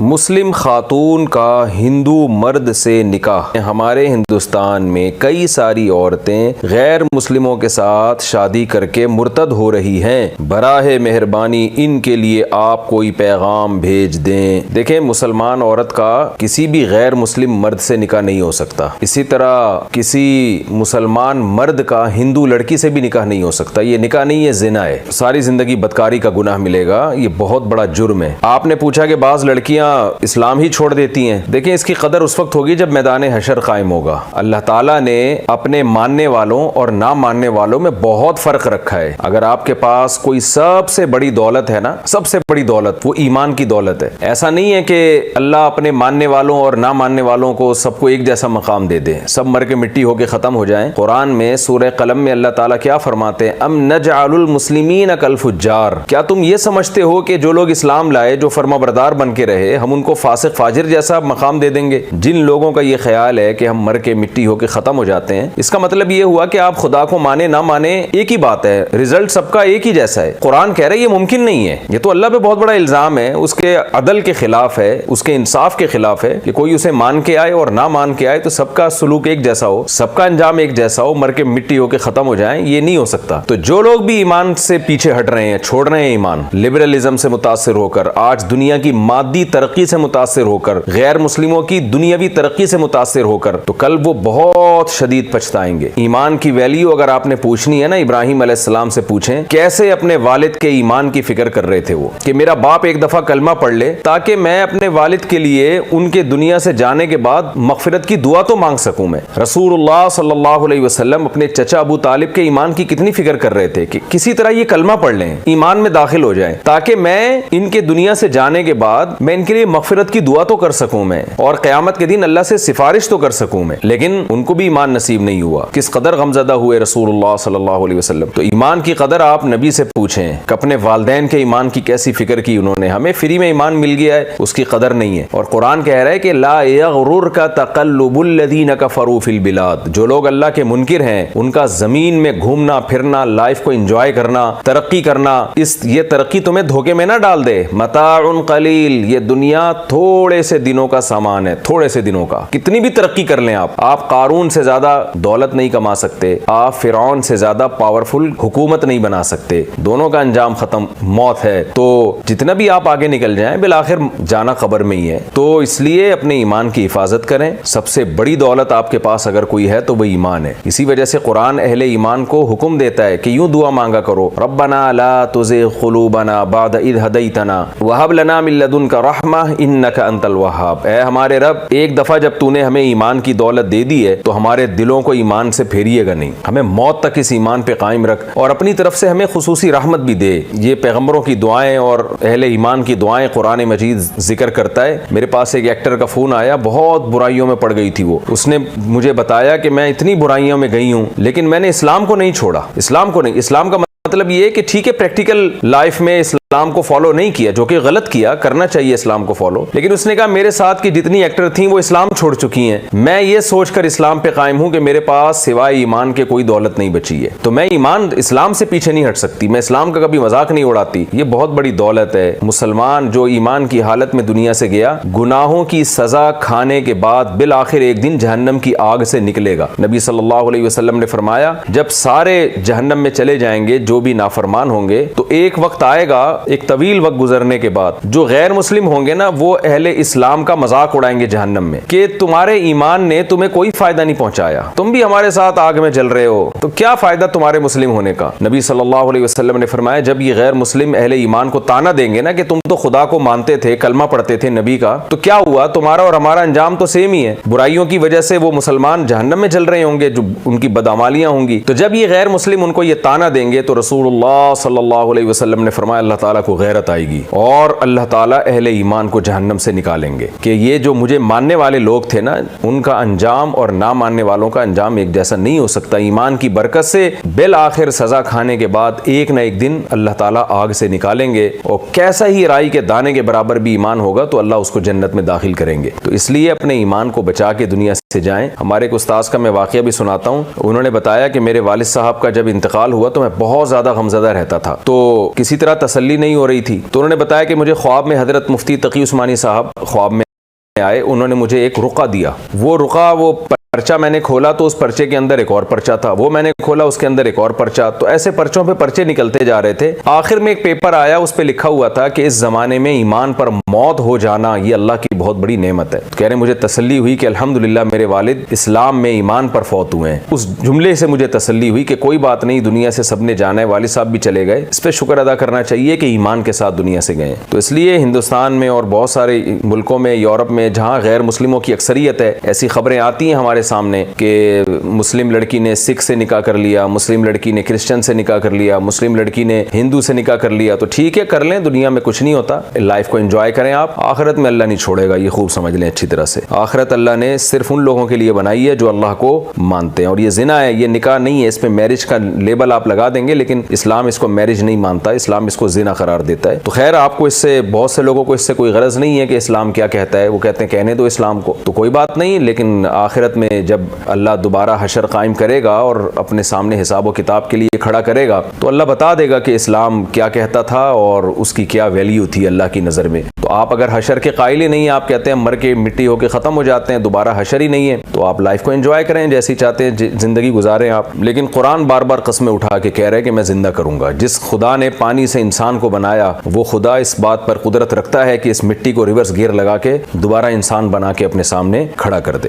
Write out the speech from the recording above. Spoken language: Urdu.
مسلم خاتون کا ہندو مرد سے نکاح۔ ہمارے ہندوستان میں کئی ساری عورتیں غیر مسلموں کے ساتھ شادی کر کے مرتد ہو رہی ہیں۔ براہ مہربانی ان کے لیے آپ کوئی پیغام بھیج دیں۔ دیکھیں، مسلمان عورت کا کسی بھی غیر مسلم مرد سے نکاح نہیں ہو سکتا، اسی طرح کسی مسلمان مرد کا ہندو لڑکی سے بھی نکاح نہیں ہو سکتا۔ یہ نکاح نہیں، یہ زنا ہے، ساری زندگی بدکاری کا گناہ ملے گا، یہ بہت بڑا جرم ہے۔ آپ نے پوچھا کہ بعض لڑکیاں اسلام ہی چھوڑ دیتی ہیں، دیکھیں اس کی قدر اس وقت ہوگی جب میدان حشر قائم ہوگا۔ اللہ تعالیٰ نے اپنے ماننے والوں اور نہ ماننے والوں میں بہت فرق رکھا ہے۔ اگر آپ کے پاس کوئی سب سے بڑی دولت ہے نا، سب سے بڑی دولت وہ ایمان کی دولت ہے۔ ایسا نہیں ہے کہ اللہ اپنے ماننے والوں اور نہ ماننے والوں کو سب کو ایک جیسا مقام دے دے، سب مر کے مٹی ہو کے ختم ہو جائیں۔ قرآن میں سورہ قلم میں اللہ تعالیٰ کیا فرماتے ہیں؟ ام نجعل المسلمین کالفجار، کیا تم یہ سمجھتے ہو کہ جو لوگ اسلام لائے، جو فرما بردار بن کے رہے، ہم ان کو فاسق فاجر جیسا مقام دے دیں گے؟ جن لوگوں کا یہ خیال ہے کہ ہم مر کے مٹی ہو کے ختم ہو جاتے ہیں، اس کا مطلب یہ ہوا کہ آپ خدا کو مانے نہ مانے ایک ہی بات ہے، رزلٹ سب کا ایک ہی جیسا ہے۔ قرآن کہہ رہا ہے یہ ممکن نہیں ہے، یہ تو اللہ پہ بہت بڑا الزام ہے، اس کے عدل کے خلاف ہے، اس کے انصاف کے خلاف ہے کہ کوئی اسے مان کے آئے اور نہ مان کے آئے تو سب کا سلوک ایک جیسا ہو، سب کا انجام ایک جیسا ہو، مر کے مٹی ہو کے ختم ہو جائیں، یہ نہیں ہو سکتا۔ تو جو لوگ بھی ایمان سے پیچھے ہٹ رہے ہیں، چھوڑ رہے ہیں ایمان، لبرلزم سے متاثر ہو کر، آج دنیا کی مادی ترقی سے متاثر ہو کر، غیر مسلموں کی دنیاوی ترقی سے متاثر ہو کر، تو کل وہ بہت شدید پچھتائیں گے۔ ایمان کی ویلیو اگر آپ نے پوچھنی ہے نا، ابراہیم علیہ السلام سے پوچھیں کیسے اپنے والد کے ایمان کی فکر کر رہے تھے وہ، کہ میرا باپ ایک دفعہ کلمہ پڑھ لے تاکہ میں اپنے والد کے لیے ان کے دنیا سے جانے کے بعد مغفرت کی دعا تو مانگ سکوں میں۔ رسول اللہ صلی اللہ علیہ وسلم اپنے چچا ابو طالب کے ایمان کی کتنی فکر کر رہے تھے کہ کسی طرح یہ کلمہ پڑھ لیں، ایمان میں داخل ہو جائیں، تاکہ میں ان کے دنیا سے جانے کے بعد میں ان کے لیے مغفرت کی دعا تو کر سکوں میں، اور قیامت کے دن اللہ سے سفارش تو کر سکوں میں۔ لیکن ان کو بھی ایمان نصیب نہیں ہوا، کس قدر غمزدہ ہوئے رسول اللہ صلی اللہ علیہ وسلم۔ تو ایمان کی قدر آپ نبی سے پوچھیں کہ اپنے والدین کے ایمان کی کیسی فکر کی انہوں نے۔ ہمیں فری میں ایمان مل گیا ہے، اس کی قدر نہیں ہے۔ اور قرآن کہہ رہا ہے کہ لا یغررک تقلب الذین کفروا فی البلاد، جو لوگ اللہ کے منکر ہیں ان کا زمین میں گھومنا پھرنا، لائف کو انجوائے کرنا، ترقی کرنا، یہ ترقی تمہیں دھوکے میں نہ ڈال دے۔ متاع قلیل، یہ دنیا تھوڑے سے دنوں کا سامان ہے، تھوڑے سے دنوں کا۔ کتنی بھی ترقی کر لیں آپ قارون سے زیادہ دولت نہیں کما سکتے، آپ فرعون سے زیادہ پاورفل حکومت نہیں بنا سکتے، دونوں کا انجام ختم موت ہے۔ تو جتنا بھی آپ آگے نکل جائیں، بالآخر جانا قبر میں ہی ہے۔ تو اس لیے اپنے ایمان کی حفاظت کریں۔ سب سے بڑی دولت آپ کے پاس اگر کوئی ہے تو وہ ایمان ہے۔ اسی وجہ سے قرآن اہل ایمان کو حکم دیتا ہے کہ یوں دعا مانگا کرو، ربنا لا تزغ قلوبنا بعد اذ ہدیتنا وہب لنا من لدنک رحمہ انک انت الوہاب۔ اے ہمارے رب، ایک دفعہ جب تو نے ہمیں ایمان کی دولت دے دی ہے تو ہمارے دلوں کو ایمان سے پھیریے گا نہیں، ہمیں موت تک اس ایمان پہ قائم رکھ، اور اپنی طرف سے ہمیں خصوصی رحمت بھی دے۔ یہ پیغمبروں کی دعائیں اور اہل ایمان کی دعائیں قرآن مجید ذکر کرتا ہے۔ میرے پاس ایک ایکٹر کا فون آیا، بہت برائیوں میں پڑ گئی تھی وہ، اس نے مجھے بتایا کہ میں اتنی برائیوں میں گئی ہوں لیکن میں نے اسلام کو نہیں چھوڑا، اسلام کو نہیں۔ اسلام کا مطلب یہ ہے کہ ٹھیک ہے پریکٹیکل لائف میں اسلام کو فالو نہیں کیا، جو کہ غلط کیا، کرنا چاہیے اسلام کو فالو، لیکن اس نے کہا میرے ساتھ کی جتنی ایکٹر تھیں وہ اسلام چھوڑ چکی ہیں، میں یہ سوچ کر اسلام پہ قائم ہوں کہ میرے پاس سوائے ایمان کے کوئی دولت نہیں بچی ہے، تو میں اسلام سے پیچھے نہیں ہٹ سکتی، میں اسلام کا کبھی مذاق نہیں اڑاتی۔ یہ بہت بڑی دولت ہے۔ مسلمان جو ایمان کی حالت میں دنیا سے گیا، گناہوں کی سزا کھانے کے بعد بالآخر ایک دن جہنم کی آگ سے نکلے گا۔ نبی صلی اللہ علیہ وسلم نے فرمایا جب سارے جہنم میں چلے جائیں گے جو بھی نافرمان ہوں گے، تو ایک وقت آئے گا، ایک طویل وقت گزرنے کے بعد جو غیر مسلم ہوں گے نا، وہ اہل اسلام کا مذاق اڑائیں گے جہنم میں کہ تمہارے ایمان نے تمہیں کوئی فائدہ نہیں پہنچایا، تم بھی ہمارے ساتھ آگ میں جل رہے ہو، تو کیا فائدہ تمہارے مسلم ہونے کا؟ نبی صلی اللہ علیہ وسلم نے فرمایا جب یہ غیر مسلم اہل ایمان کو تانا دیں گے نا کہ تم تو خدا کو مانتے تھے، کلمہ پڑھتے تھے نبی کا، تو کیا ہوا؟ تمہارا اور ہمارا انجام تو سیم ہی ہے، برائیوں کی وجہ سے وہ مسلمان جہنم میں جل رہے ہوں گے، جو ان کی بدعمالیاں ہوں گی۔ تو جب یہ غیر مسلم ان کو یہ تانا دیں گے تو رسول اللہ صلی اللہ علیہ وسلم نے فرمایا اللہ تعالیٰ کو غیرت آئے گی اور اللہ تعالیٰ اہل ایمان کو جہنم سے نکالیں گے کہ یہ جو مجھے ماننے والے لوگ تھے نا، ان کا انجام اور نہ ماننے والوں کا انجام ایک جیسا نہیں ہو سکتا۔ ایمان کی برکت سے بالآخر سزا کھانے کے بعد ایک نہ ایک دن اللہ تعالیٰ آگ سے نکالیں گے، اور کیسا ہی رائی کے دانے کے برابر بھی ایمان ہوگا تو اللہ اس کو جنت میں داخل کریں گے۔ تو اس لیے اپنے ایمان کو بچا کے دنیا سے جائیں۔ ہمارے ایک استاذ کا میں واقعہ بھی سناتا ہوں، انہوں نے بتایا کہ میرے والد صاحب کا جب انتقال ہوا تو میں بہت زیادہ زیادہ غمزدہ رہتا تھا، تو کسی طرح تسلی نہیں ہو رہی تھی. تو انہوں نے بتایا کہ مجھے خواب میں حضرت مفتی تقی عثمانی صاحب خواب میں آئے. انہوں نے مجھے ایک رقعہ دیا. وہ رقعہ، وہ پرچہ میں نے کھولا تو اس پرچے کے اندر ایک اور پرچہ تھا. وہ میں نے کھولا، اس کے اندر ایک اور پرچہ. تو ایسے پرچوں پہ پرچے نکلتے جا رہے تھے. آخر میں ایک پیپر آیا، اس پہ لکھا ہوا تھا کہ اس زمانے میں ایمان پر موت ہو جانا یہ اللہ کی بہت بڑی نعمت ہے. کہہ رہے مجھے تسلی ہوئی کہ الحمدللہ میرے والد اسلام میں ایمان پر فوت ہوئے ہیں. اس جملے سے مجھے تسلی ہوئی کہ کوئی بات نہیں، دنیا سے سب نے جانا ہے. والد صاحب بھی چلے گئے، اس پہ شکر ادا کرنا چاہیے کہ ایمان کے ساتھ دنیا سے گئے. تو اس لیے ہندوستان میں اور بہت سارے ملکوں میں، یورپ میں، جہاں غیر مسلموں کی اکثریت ہے، ایسی خبریں آتی ہیں ہمارے سامنے کہ مسلم لڑکی نے سکھ سے نکاح کر لیا، مسلم لڑکی نے کرسچن سے نکاح کر لیا، مسلم لڑکی نے ہندو سے نکاح کر لیا. تو ٹھیک ہے، کر لیں، دنیا میں کچھ نہیں ہوتا. لائف کو انجوائے کریں آپ. آخرت میں اللہ نہیں چھوڑے گا، یہ خوب سمجھ لیں اچھی طرح سے. آخرت اللہ نے صرف ان لوگوں کے لیے بنائی ہے جو اللہ کو مانتے ہیں. اور یہ زنا ہے، یہ نکاح نہیں ہے. اس پہ میرج کا لیبل آپ لگا دیں گے، لیکن اسلام اس کو میرج نہیں مانتا. اسلام اس کو زنا قرار دیتا ہے. تو خیر، آپ کو اس سے، بہت سے لوگوں کو اس سے کوئی غرض نہیں ہے کہ اسلام کیا کہتا ہے. وہ کہتے ہیں کہنے دو اسلام کو، تو کوئی بات نہیں. لیکن آخرت میں جب اللہ دوبارہ حشر قائم کرے گا اور اپنے سامنے حساب و کتاب کے لیے کھڑا کرے گا، تو اللہ بتا دے گا کہ اسلام کیا کہتا تھا اور اس کی کیا ویلیو تھی اللہ کی نظر میں. تو آپ اگر حشر کے قائل ہی نہیں ہیں، آپ کہتے ہیں مر کے مٹی ہو کے ختم ہو جاتے ہیں، دوبارہ حشر ہی نہیں ہے، تو آپ لائف کو انجوائے کریں، جیسی چاہتے ہیں زندگی گزاریں آپ. لیکن قرآن بار بار قسمیں اٹھا کے کہہ رہے ہے کہ میں زندہ کروں گا. جس خدا نے پانی سے انسان کو بنایا، وہ خدا اس بات پر قدرت رکھتا ہے کہ اس مٹی کو ریورس گیئر لگا کے دوبارہ انسان بنا کے اپنے سامنے کھڑا کر دے.